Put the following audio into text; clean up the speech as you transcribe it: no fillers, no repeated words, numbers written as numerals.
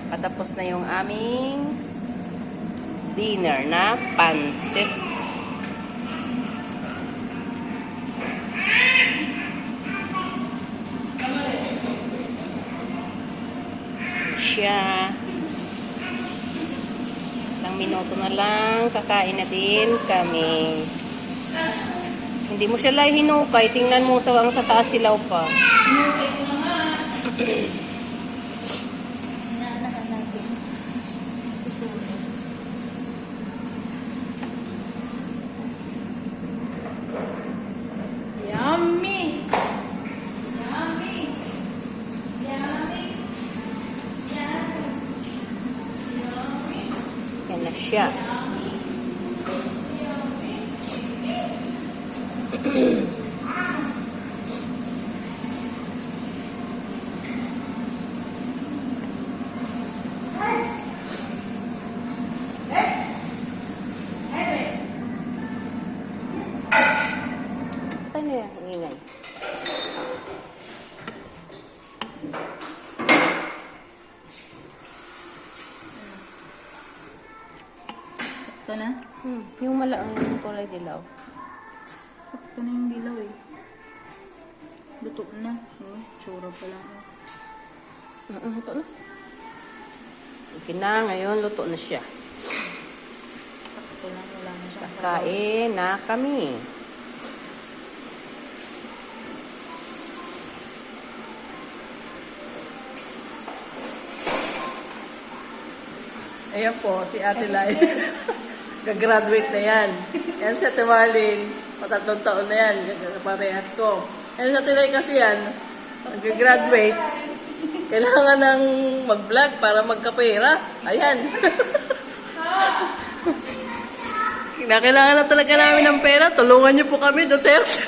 Patapos na yung aming dinner na pansit. Siya. Ilang minuto na lang, kakain na din kami. Hindi mo siya lang hinukay. Tingnan mo sa taas silaw pa. Hinukay ko na nga. Inaanahan natin. Susunod. Yummy! Yummy! Yummy! Yummy! Yan na siya. Patay na yan, ang ingay. Sakto na? Yung malaang yung kulay dilaw. Sakto na yung dilaw eh. Luto na. Tsura pa lang. Luto na. Okay na, ngayon luto na siya. Sakto lang. Wala na siya. Kakain na kami. Ayan po, si Ate Lai. Gagraduate na yan. Yan si Ate Marlene. Patatlong taon na yan. Parehas ko. Yan si Ate Lai kasi yan. Gagraduate. Kailangan ng mag-vlog para magkapera. Ayan. Kailangan na talaga namin ng pera. Tulungan niyo po kami, Duterte.